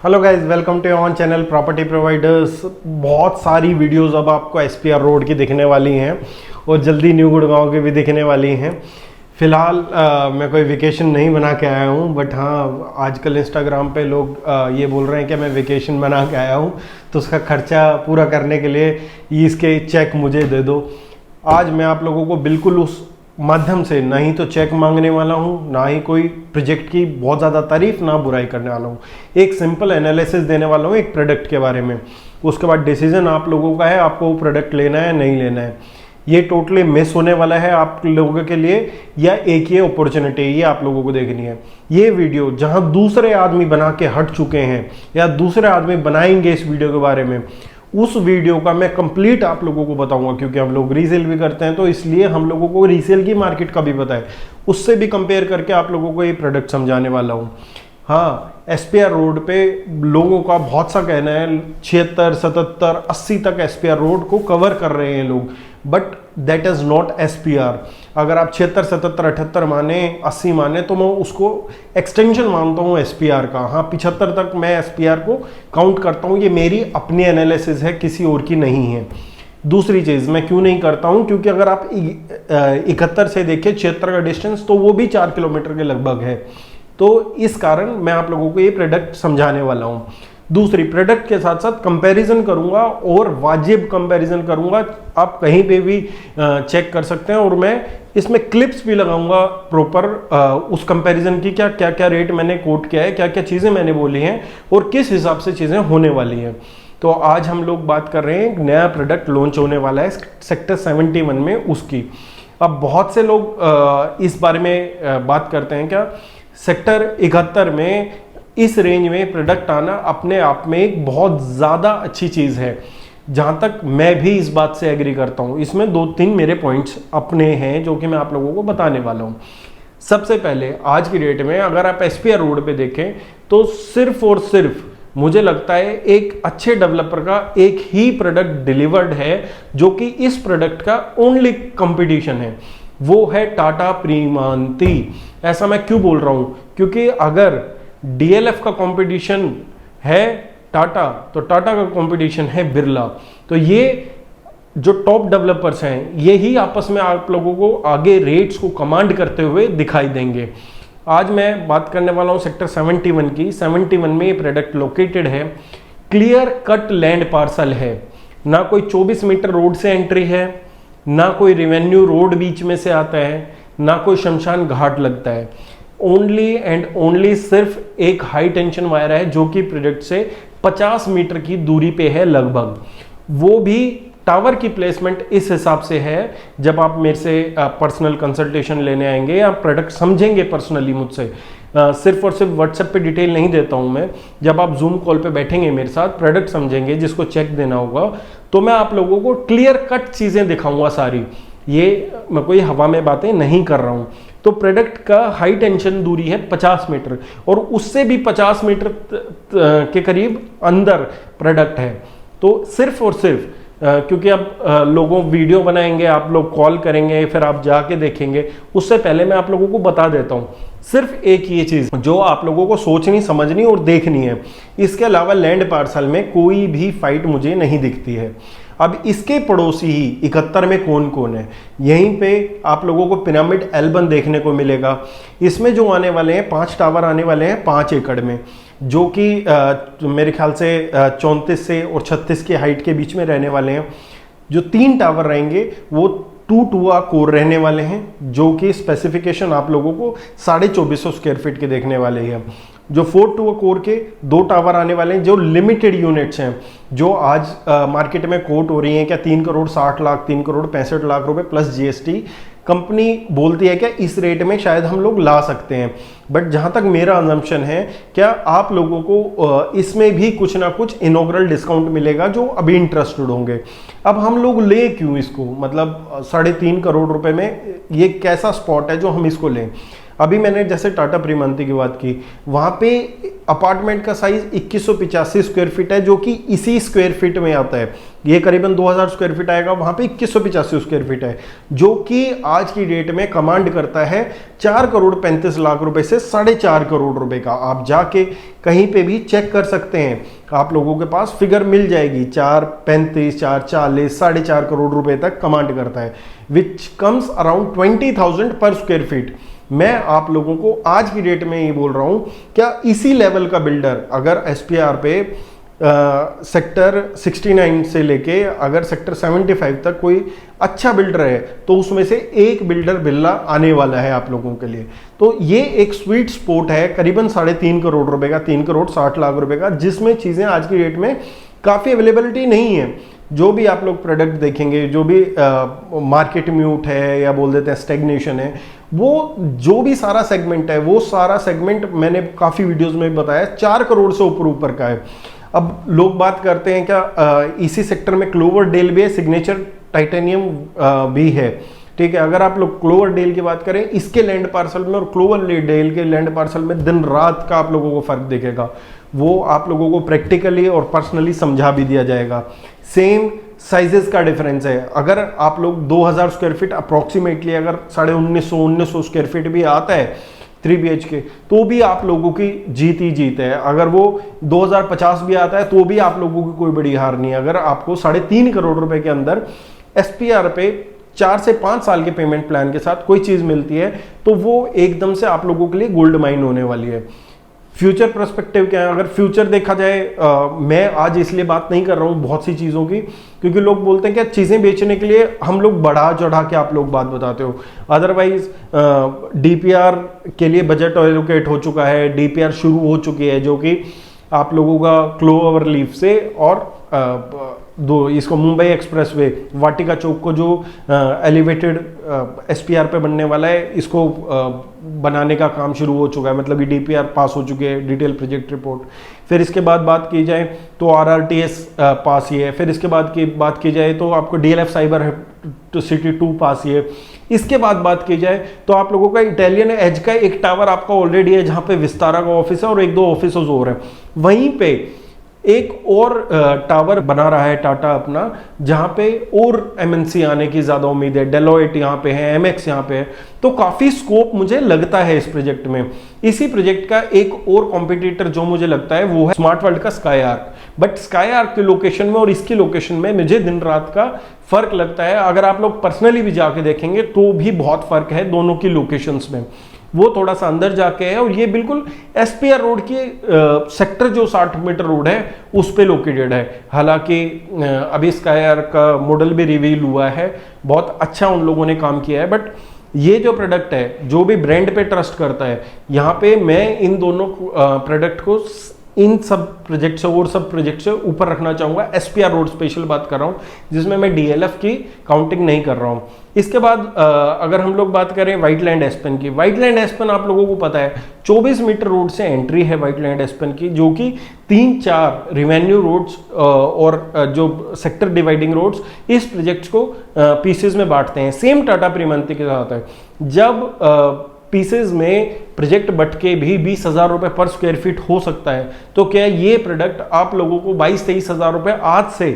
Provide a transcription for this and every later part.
Hello guys, welcome to on channel property providers. बहुत सारी videos अब आपको एसपीआर रोड की दिखने वाली हैं और जल्दी न्यू गुड़गांव की भी दिखने वाली हैं। फ़िलहाल मैं कोई वेकेशन नहीं बना के आया हूँ, बट हाँ आजकल इंस्टाग्राम पे लोग ये बोल रहे हैं कि मैं वेकेशन बना के आया हूँ, तो उसका खर्चा पूरा करने के लिए इसके चेक मुझे दे दो। आज मैं आप लोगों को बिल्कुल उस माध्यम से ना ही तो चेक मांगने वाला हूँ, ना ही कोई प्रोजेक्ट की बहुत ज़्यादा तारीफ ना बुराई करने वाला हूँ। एक सिंपल एनालिसिस देने वाला हूँ एक प्रोडक्ट के बारे में। उसके बाद डिसीजन आप लोगों का है, आपको वो प्रोडक्ट लेना है नहीं लेना है। ये टोटली मिस होने वाला है आप लोगों के लिए, या एक ये अपॉर्चुनिटी ये आप लोगों को देखनी है। ये वीडियो जहाँ दूसरे आदमी बना के हट चुके हैं या दूसरे आदमी बनाएंगे इस वीडियो के बारे में, उस वीडियो का मैं कंप्लीट आप लोगों को बताऊंगा, क्योंकि हम लोग रीसेल भी करते हैं तो इसलिए हम लोगों को रीसेल की मार्केट का भी पता है। उससे भी कंपेयर करके आप लोगों को ये प्रोडक्ट समझाने वाला हूँ। हाँ, एसपीआर रोड पे लोगों का बहुत सा कहना है 76, 77, 80 तक एसपीआर रोड को कवर कर रहे हैं लोग, but that is not SPR. अगर आप 76, 77, 78 माने, 80 माने तो मैं उसको एक्सटेंशन मानता हूँ एसपीआर का। हाँ, 75 तक मैं एसपीआर को काउंट करता हूँ। ये मेरी अपनी एनालिसिस है, किसी और की नहीं है। दूसरी चीज़ मैं क्यों नहीं करता हूँ, क्योंकि अगर आप 71 से देखें 76 का डिस्टेंस तो वो भी 4 किलोमीटर के लगभग है। तो इस कारण मैं आप लोगों को ये प्रोडक्ट समझाने वाला हूँ। दूसरी, प्रोडक्ट के साथ साथ कंपैरिजन करूंगा और वाजिब कंपैरिजन करूंगा। आप कहीं पे भी चेक कर सकते हैं और मैं इसमें क्लिप्स भी लगाऊंगा प्रॉपर उस कंपैरिजन की, क्या क्या रेट मैंने कोट किया है, क्या क्या चीज़ें मैंने बोली हैं और किस हिसाब से चीज़ें होने वाली हैं। तो आज हम लोग बात कर रहे हैं एक नया प्रोडक्ट लॉन्च होने वाला है सेक्टर 71 में, उसकी। अब बहुत से लोग इस बारे में बात करते हैं, क्या सेक्टर 71 में इस रेंज में प्रोडक्ट आना अपने आप में एक बहुत ज़्यादा अच्छी चीज़ है। जहाँ तक मैं भी इस बात से एग्री करता हूँ। इसमें 2-3 मेरे पॉइंट्स अपने हैं जो कि मैं आप लोगों को बताने वाला हूँ। सबसे पहले, आज की डेट में अगर आप एसपीआर रोड पे देखें तो सिर्फ और सिर्फ मुझे लगता है एक अच्छे डेवलपर का एक ही प्रोडक्ट डिलीवर्ड है जो कि इस प्रोडक्ट का ओनली कंपटीशन है, वो है टाटा प्रीमांती। ऐसा मैं क्यों बोल रहा हूँ, क्योंकि अगर डीएलएफ का कंपटीशन है टाटा, तो टाटा का कंपटीशन है बिरला। तो ये जो टॉप डेवलपर्स हैं यही आपस में आप लोगों को आगे रेट्स को कमांड करते हुए दिखाई देंगे। आज मैं बात करने वाला हूँ सेक्टर 71 की। 71 में ये प्रोडक्ट लोकेटेड है, क्लियर कट लैंड पार्सल है। ना कोई 24 मीटर रोड से एंट्री है, ना कोई रेवेन्यू रोड बीच में से आता है, ना कोई शमशान घाट लगता है। ओनली एंड ओनली सिर्फ एक हाई टेंशन वायर है जो कि प्रोडक्ट से 50 मीटर की दूरी पे है लगभग। वो भी टावर की प्लेसमेंट इस हिसाब से है, जब आप मेरे से पर्सनल कंसल्टेशन लेने आएंगे या प्रोडक्ट समझेंगे पर्सनली मुझसे, सिर्फ और सिर्फ व्हाट्सएप पे डिटेल नहीं देता हूं मैं। जब आप जूम कॉल पे बैठेंगे मेरे साथ, प्रोडक्ट समझेंगे, जिसको चेक देना होगा, तो मैं आप लोगों को क्लियर कट चीज़ें दिखाऊंगा सारी। ये मैं कोई हवा में बातें नहीं कर रहा हूं। तो प्रोडक्ट का हाई टेंशन दूरी है 50 मीटर और उससे भी 50 मीटर के करीब अंदर प्रोडक्ट है। तो सिर्फ और सिर्फ क्योंकि अब लोगों वीडियो बनाएंगे, आप लोग कॉल करेंगे, फिर आप जाके देखेंगे, उससे पहले मैं आप लोगों को बता देता हूँ सिर्फ एक ये चीज़ जो आप लोगों को सोचनी, समझनी और देखनी है। इसके अलावा लैंड पार्सल में कोई भी फाइट मुझे नहीं दिखती है। अब इसके पड़ोसी ही 71 में कौन कौन है, यहीं पे आप लोगों को पिरामिड L1 देखने को मिलेगा। इसमें जो आने वाले हैं 5 टावर आने वाले हैं 5 एकड़ में, जो कि मेरे ख्याल से 34 से और 36 की हाइट के बीच में रहने वाले हैं। जो 3 टावर रहेंगे वो 2 कोर रहने वाले हैं, जो कि स्पेसिफिकेशन आप लोगों को 2450 स्क्वायर फीट के देखने वाले हैं। जो 4 कोर के 2 टावर आने वाले हैं, जो लिमिटेड यूनिट्स हैं, जो आज मार्केट में कोट हो रही हैं, क्या 3 करोड़ 60 लाख, 3 करोड़ 65 लाख रुपए प्लस जीएसटी। कंपनी बोलती है क्या इस रेट में शायद हम लोग ला सकते हैं, बट जहां तक मेरा अजम्पशन है, क्या आप लोगों को इसमें भी कुछ ना कुछ इनॉग्रल डिस्काउंट मिलेगा जो अभी इंटरेस्टेड होंगे। अब हम लोग ले क्यों इसको, मतलब 3.5 करोड़ रुपए में ये कैसा स्पॉट है जो हम इसको लें। अभी मैंने जैसे टाटा प्रीमांती की बात की, वहाँ पे अपार्टमेंट का साइज 2185 स्क्वायर फीट है, जो कि इसी स्क्वायर फीट में आता है। ये करीबन 2000 स्क्वायर फीट आएगा, वहाँ पे 2185 स्क्वायर फीट है, जो कि आज की डेट में कमांड करता है 4,35,00,000 रुपए से 4.5 करोड़ रुपए का। आप जाके कहीं पे भी चेक कर सकते हैं, आप लोगों के पास फिगर मिल जाएगी। 4,35, 4,40, 4.5 करोड़ रुपए तक कमांड करता है, विच कम्स अराउंड 20,000 पर स्क्वायर फीट। मैं आप लोगों को आज की डेट में ये बोल रहा हूं, क्या इसी लेवल का बिल्डर अगर एसपीआर पे सेक्टर 69 से लेके अगर सेक्टर 75 तक कोई अच्छा बिल्डर है, तो उसमें से एक बिल्डर बिल्ला आने वाला है आप लोगों के लिए। तो ये एक स्वीट स्पॉट है, करीबन 3.5 करोड़ रुपए का, 3,60,00,000 रुपए का, जिसमें चीजें आज की डेट में काफी अवेलेबिलिटी नहीं है। जो भी आप लोग प्रोडक्ट देखेंगे, जो भी मार्केट म्यूट है या बोल देते हैं स्टेग्नेशन है, वो जो भी सारा सेगमेंट है, वो सारा सेगमेंट मैंने काफी वीडियोस में बताया 4 करोड़ से ऊपर का है। अब लोग बात करते हैं क्या इसी सेक्टर में क्लोवरडेल भी है, सिग्नेचर टाइटेनियम भी है, ठीक है। अगर आप लोग क्लोवरडेल की बात करें, इसके लैंड पार्सल में और क्लोवरडेल के लैंड पार्सल में दिन रात का आप लोगों को फर्क दिखेगा। वो आप लोगों को प्रैक्टिकली और पर्सनली समझा भी दिया जाएगा। सेम साइजेस का डिफरेंस है। अगर आप लोग 2000 स्क्वायर फीट अप्रोक्सीमेटली अगर 1950 स्क्वायर फीट भी आता है 3 BHK, तो भी आप लोगों की जीत ही जीत है। अगर वो 2050 भी आता है तो भी आप लोगों की कोई बड़ी हार नहीं है। अगर आपको 3.5 करोड़ रुपए के अंदर एसपीआर पे 4 से 5 साल के पेमेंट प्लान के साथ कोई चीज मिलती है, तो वो एकदम से आप लोगों के लिए गोल्ड माइन होने वाली है। फ्यूचर पर्सपेक्टिव क्या है? अगर फ्यूचर देखा जाए, मैं आज इसलिए बात नहीं कर रहा हूँ बहुत सी चीज़ों की, क्योंकि लोग बोलते हैं कि चीज़ें बेचने के लिए हम लोग बढ़ा चढ़ा के आप लोग बात बताते हो। अदरवाइज डीपीआर के लिए बजट एलोकेट हो चुका है, डीपीआर शुरू हो चुकी है, जो कि आप लोगों का क्लोवर लीफ से और इसको मुंबई एक्सप्रेसवे वाटिका चौक को जो एलिवेटेड एसपीआर पे बनने वाला है, इसको बनाने का काम शुरू हो चुका है। मतलब ये डीपीआर पास हो चुकी है, डिटेल प्रोजेक्ट रिपोर्ट। फिर इसके बाद बात की जाए तो आरआरटीएस पास ही है। फिर इसके बाद की बात की जाए तो आपको डीएलएफ साइबर सिटी 2 पास ही है। इसके बाद बात की जाए तो आप लोगों का इटालियन एज का एक टावर आपका ऑलरेडी है, जहां पे विस्तारा का ऑफिस है और 1-2 ऑफिस और है। वहीं पे एक और टावर बना रहा है टाटा अपना, जहां पे और एमएनसी आने की ज्यादा उम्मीद है। डेलोइट यहाँ पे है, एमएक्स यहाँ पे है, तो काफी स्कोप मुझे लगता है इस प्रोजेक्ट में। इसी प्रोजेक्ट का एक और कॉम्पिटिटर जो मुझे लगता है वो है स्मार्ट वर्ल्ड का sky arc. But sky arc की लोकेशन में और इसकी लोकेशन में मुझे दिन रात का फर्क लगता है। अगर आप लोग पर्सनली भी जाके देखेंगे तो भी बहुत फर्क है दोनों की लोकेशंस में। वो थोड़ा सा अंदर जाके है और ये बिल्कुल एसपीआर रोड की सेक्टर जो 60 मीटर रोड है उस पे लोकेटेड है। हालांकि अभी स्काई आर्क का मॉडल भी रिवील हुआ है, बहुत अच्छा उन लोगों ने काम किया है। बट ये जो प्रोडक्ट है, जो भी ब्रांड पे ट्रस्ट करता है, यहाँ पे मैं इन दोनों प्रोडक्ट को इन सब प्रोजेक्ट से और सब प्रोजेक्ट से ऊपर रखना चाहूंगा। एसपीआर रोड स्पेशल बात कर रहा हूं, जिसमें मैं डीएलएफ की काउंटिंग नहीं कर रहा हूं। इसके बाद अगर हम लोग बात करें व्हाइटलैंड एस्पेन की, व्हाइटलैंड एस्पेन आप लोगों को पता है 24 मीटर रोड से एंट्री है व्हाइटलैंड एस्पेन की, जो कि 3-4 रिवेन्यू रोड्स और जो सेक्टर डिवाइडिंग रोड्स इस प्रोजेक्ट को पीसेज में बांटते हैं। सेम टाटा प्रीमांती के साथ है। जब पीसेज में प्रोजेक्ट बट के भी 20,000 रुपए पर स्क्वायर फीट हो सकता है, तो क्या ये प्रोडक्ट आप लोगों को 22-23 हजार रुपए आज से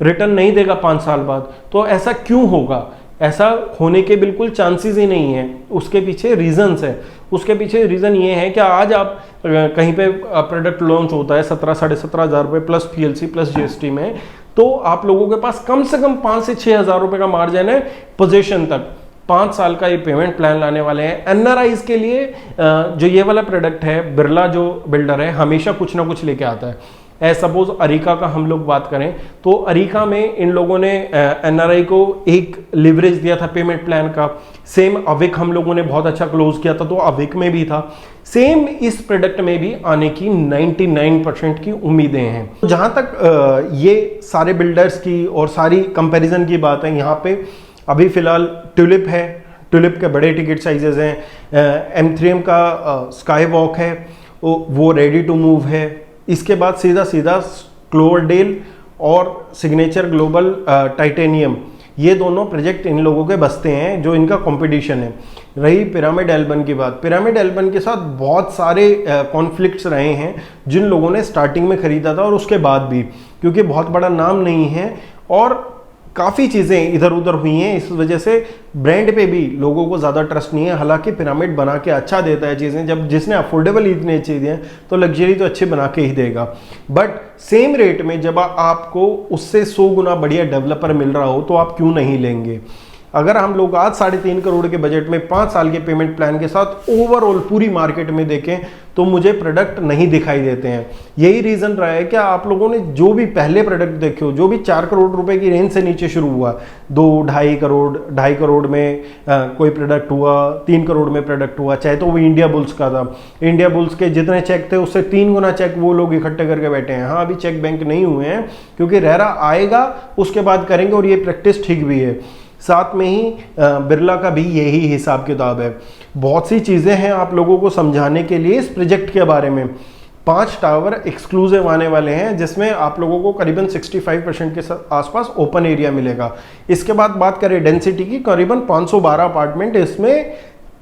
रिटर्न नहीं देगा 5 साल बाद? तो ऐसा क्यों होगा? ऐसा होने के बिल्कुल चांसेस ही नहीं है। उसके पीछे रीजंस है। उसके पीछे रीजन ये है कि आज आप कहीं पे प्रोडक्ट लॉन्च होता है 17-17.5 हजार रुपए प्लस पीएलसी प्लस जीएसटी में, तो आप लोगों के पास कम से कम 5 से 6 हजार रुपए का मार्जिन है पोजीशन तक। 5 साल का ये पेमेंट प्लान लाने वाले हैं। एनआरआईज के लिए जो ये वाला प्रोडक्ट है, बिरला जो बिल्डर है हमेशा कुछ ना कुछ लेके आता है। सपोज अरीका का हम लोग बात करें तो अरीका में इन लोगों ने एनआरआई को एक लिवरेज दिया था पेमेंट प्लान का। सेम अविक हम लोगों ने बहुत अच्छा क्लोज किया था, तो अविक में भी था। सेम इस प्रोडक्ट में भी आने की 99% की उम्मीदें हैं। जहां तक ये सारे बिल्डर्स की और सारी कंपैरिजन की बात है, यहाँ पे अभी फिलहाल ट्यूलिप है, ट्यूलिप के बड़े टिकट साइजेस हैं। M3M का स्काई वॉक है, वो रेडी टू मूव है। इसके बाद सीधा सीधा क्लोवरडेल और सिग्नेचर ग्लोबल टाइटेनियम, ये दोनों प्रोजेक्ट इन लोगों के बसते हैं जो इनका कंपटीशन है। रही पिरामिड एल्बन की बात, पिरामिड एल्बन के साथ बहुत सारे कॉन्फ्लिक्ट्स रहे हैं जिन लोगों ने स्टार्टिंग में खरीदा था और उसके बाद भी, क्योंकि बहुत बड़ा नाम नहीं है और काफ़ी चीज़ें इधर उधर हुई हैं, इस वजह से ब्रांड पे भी लोगों को ज़्यादा ट्रस्ट नहीं है। हालांकि पिरामिड बना के अच्छा देता है चीज़ें, जब जिसने अफोर्डेबल इतनी चीज़ें हैं तो लग्जरी तो अच्छी बना के ही देगा। बट सेम रेट में जब आपको उससे 100 गुना बढ़िया डेवलपर मिल रहा हो तो आप क्यों नहीं लेंगे। अगर हम लोग आज 3.5 करोड़ के बजट में 5 साल के पेमेंट प्लान के साथ ओवरऑल पूरी मार्केट में देखें तो मुझे प्रोडक्ट नहीं दिखाई देते हैं। यही रीज़न रहा है कि आप लोगों ने जो भी पहले प्रोडक्ट देखे हो, जो भी 4 करोड़ रुपए की रेंज से नीचे शुरू हुआ, 2-2.5 करोड़ में कोई प्रोडक्ट हुआ, 3 करोड़ में प्रोडक्ट हुआ, चाहे तो वो इंडिया बुल्स का था। इंडिया बुल्स के जितने चेक थे उससे 3 गुना चेक वो लोग इकट्ठे करके बैठे हैं। हाँ, अभी चेक बैंक नहीं हुए हैं क्योंकि रेरा आएगा उसके बाद करेंगे और ये प्रैक्टिस ठीक भी है। साथ में ही बिरला का भी यही हिसाब किताब है। बहुत सी चीज़ें हैं आप लोगों को समझाने के लिए इस प्रोजेक्ट के बारे में। 5 टावर एक्सक्लूसिव आने वाले हैं जिसमें आप लोगों को करीबन 65% के आसपास ओपन एरिया मिलेगा। इसके बाद बात करें डेंसिटी की, करीबन 512 अपार्टमेंट इसमें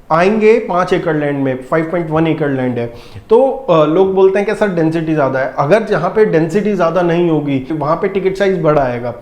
आएंगे 5 एकड़ लैंड में, 5.1 एकड़ लैंड है। तो लोग बोलते हैं कि सर डेंसिटी ज़्यादा है। अगर जहाँ पे डेंसिटी ज़्यादा नहीं होगी वहाँ पे टिकट साइज बड़ा आएगा।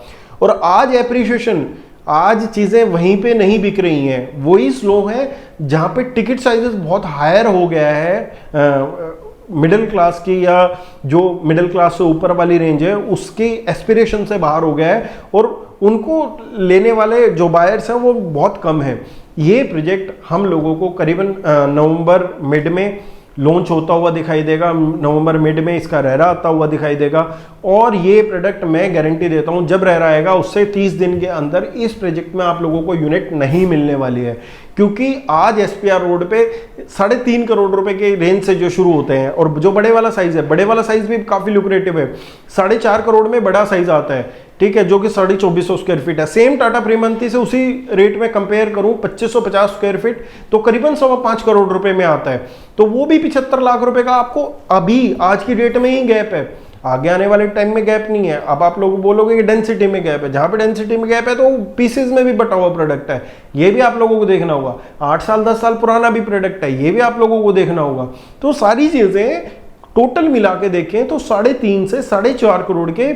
और आज एप्रिशिएशन, आज चीज़ें वहीं पे नहीं बिक रही हैं, वही स्लो है जहाँ पे टिकट साइजेस बहुत हायर हो गया है। मिडिल क्लास की या जो मिडिल क्लास से ऊपर वाली रेंज है उसकी एस्पिरेशन से बाहर हो गया है और उनको लेने वाले जो बायर्स हैं वो बहुत कम है। ये प्रोजेक्ट हम लोगों को करीबन नवंबर मिड में लॉन्च होता हुआ दिखाई देगा। नवंबर मिड में इसका रेरा आता हुआ दिखाई देगा और ये प्रोडक्ट मैं गारंटी देता हूँ जब रेरा आएगा उससे 30 दिन के अंदर इस प्रोजेक्ट में आप लोगों को यूनिट नहीं मिलने वाली है। क्योंकि आज एसपीआर रोड पे 3.5 करोड़ रुपए के रेंज से जो शुरू होते हैं और जो बड़े वाला साइज है, बड़े वाला साइज भी काफी लुक्रेटिव है। 4.5 करोड़ में बड़ा साइज आता है, ठीक है, जो कि 2450 स्क्वायर फीट है। सेम टाटा प्रीमंती से उसी रेट में कंपेयर करूं 2550 स्क्वायर फीट तो करीबन 5.25 करोड़ रुपए में आता है। तो वो भी 75 लाख रुपए का आपको अभी आज की डेट में ही गैप है। आगे आने वाले टाइम में गैप नहीं है। अब आप लोग बोलोगे कि डेंसिटी में गैप है, जहां पे डेंसिटी में गैप है तो पीसेज में भी बटा हुआ प्रोडक्ट है, ये भी आप लोगों को देखना होगा। 8 साल 10 साल पुराना भी प्रोडक्ट है, ये भी आप लोगों को देखना होगा। तो सारी चीजें टोटल मिला के देखें तो 3.5 से 4.5 करोड़ के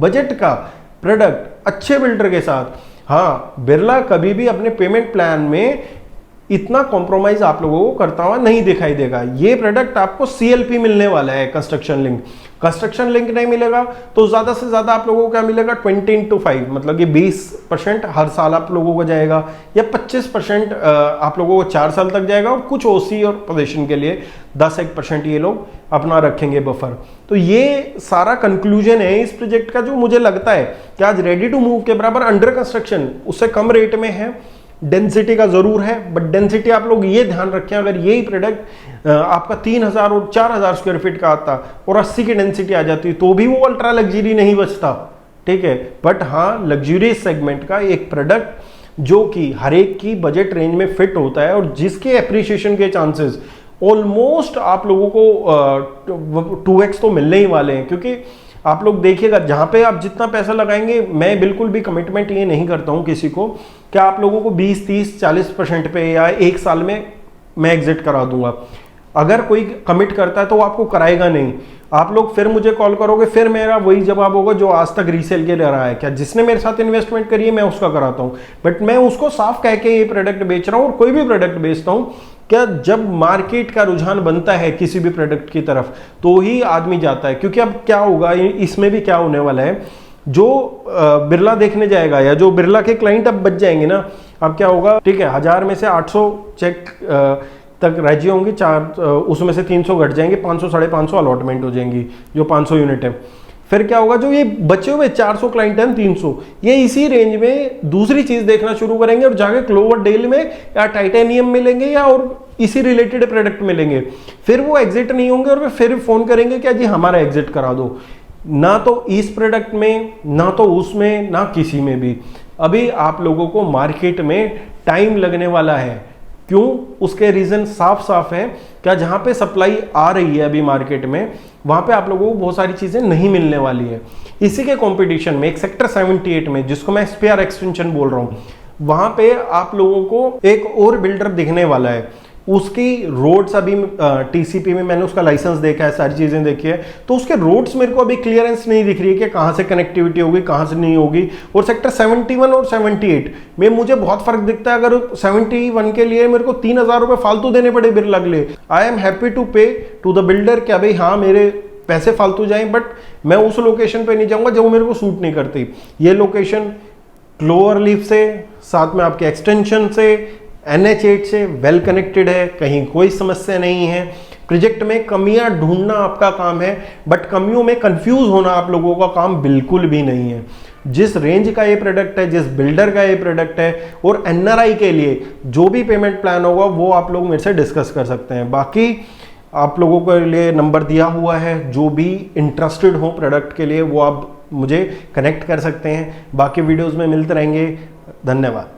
बजट का प्रोडक्ट अच्छे बिल्डर के साथ। हाँ, बिरला कभी भी अपने पेमेंट प्लान में इतना कॉम्प्रोमाइज आप लोगों को करता हुआ नहीं दिखाई देगा। ये प्रोडक्ट आपको सीएलपी मिलने वाला है, कंस्ट्रक्शन लिंक। कंस्ट्रक्शन लिंक नहीं मिलेगा तो ज्यादा से ज्यादा आप लोगों को क्या मिलेगा, 20x5, मतलब कि 20% हर साल आप लोगों को जाएगा या 25% आप लोगों को 4 साल तक जाएगा और कुछ ओसी और पोजीशन के लिए 10-1% ये लोग अपना रखेंगे बफर। तो ये सारा कंक्लूजन है इस प्रोजेक्ट का, जो मुझे लगता है कि आज रेडी टू मूव के बराबर अंडर कंस्ट्रक्शन उससे कम रेट में है। डेंसिटी का जरूर है, बट डेंसिटी आप लोग ये ध्यान रखें, अगर यही प्रोडक्ट आपका 3000 और 4000 स्क्वायर फीट का आता और 80 की डेंसिटी आ जाती तो भी वो अल्ट्रा लग्जरी नहीं बचता, ठीक है। बट हाँ, लग्जरियस सेगमेंट का एक प्रोडक्ट जो कि हर एक की बजट रेंज में फिट होता है और जिसके एप्रिसिएशन के चांसेस ऑलमोस्ट आप लोगों को 2x तो मिलने ही वाले हैं। क्योंकि आप लोग देखिएगा जहां पे आप जितना पैसा लगाएंगे, मैं बिल्कुल भी कमिटमेंट ये नहीं करता हूं किसी को कि आप लोगों को 20, 30, 40% पे या 1 साल में मैं एग्जिट करा दूंगा। अगर कोई कमिट करता है तो वो आपको कराएगा नहीं। आप लोग फिर मुझे कॉल करोगे, फिर मेरा वही जवाब होगा जो आज तक रीसेल के रहा है, क्या जिसने मेरे साथ इन्वेस्टमेंट करी है मैं उसका कराता हूं। बट मैं उसको साफ कह के ये प्रोडक्ट बेच रहा हूं और कोई भी प्रोडक्ट बेचता हूं, क्या जब मार्केट का रुझान बनता है किसी भी प्रोडक्ट की तरफ तो ही आदमी जाता है। क्योंकि अब क्या होगा, इसमें भी क्या होने वाला है, जो बिरला देखने जाएगा या जो बिरला के क्लाइंट अब बच जाएंगे ना, अब क्या होगा, ठीक है, 1000 में से 800 चेक तक राजी होंगी, उसमें से 300 घट जाएंगे, 500 550 अलॉटमेंट हो जाएंगी जो 500 यूनिट है। फिर क्या होगा, जो ये बचे हुए 400 क्लाइंट हैं, 300, ये इसी रेंज में दूसरी चीज देखना शुरू करेंगे और जाके क्लोवर डेल में या टाइटेनियम मिलेंगे या और इसी रिलेटेड प्रोडक्ट मिलेंगे। फिर वो एग्जिट नहीं होंगे और फिर फोन करेंगे क्या जी हमारा एग्जिट करा दो। ना तो इस प्रोडक्ट में, ना तो उसमें, ना किसी में भी। अभी आप लोगों को मार्केट में टाइम लगने वाला है। क्यों, उसके रीजन साफ साफ हैं। क्या जहां पे सप्लाई आ रही है अभी मार्केट में, वहां पे आप लोगों को बहुत सारी चीजें नहीं मिलने वाली है। इसी के कंपटीशन में एक सेक्टर 78 में, जिसको मैं SPR एक्सटेंशन बोल रहा हूं, वहां पे आप लोगों को एक और बिल्डर दिखने वाला है। उसकी रोड्स अभी TCP में मैंने उसका लाइसेंस देखा है, सारी चीजें देखी है, तो उसके रोड्स मेरे को अभी क्लियरेंस नहीं दिख रही है कि कहां से कनेक्टिविटी होगी, कहां से नहीं होगी। और सेक्टर 71 और 78 में मुझे बहुत फर्क दिखता है। अगर 71 के लिए मेरे को 3,000 रुपए फालतू देने पड़े बिरला के लिए, आई एम हैप्पी टू पे टू द बिल्डर, क्या भाई हाँ मेरे पैसे फालतू जाएं, बट मैं उस लोकेशन पे नहीं जाऊंगा जो मेरे को सूट नहीं करती। ये लोकेशन क्लोवर लीफ से, साथ में आपके एक्सटेंशन से, NH8 से वेल कनेक्टेड है, कहीं कोई समस्या नहीं है। प्रोजेक्ट में कमियां ढूंढना आपका काम है, बट कमियों में कंफ्यूज होना आप लोगों का काम बिल्कुल भी नहीं है। जिस रेंज का ये प्रोडक्ट है, जिस बिल्डर का ये प्रोडक्ट है, और NRI के लिए जो भी पेमेंट प्लान होगा वो आप लोग मेरे से डिस्कस कर सकते हैं। बाकी आप लोगों के लिए नंबर दिया हुआ है, जो भी इंटरेस्टेड हो प्रोडक्ट के लिए वो आप मुझे कनेक्ट कर सकते हैं। बाकी वीडियोस में मिलते रहेंगे। धन्यवाद।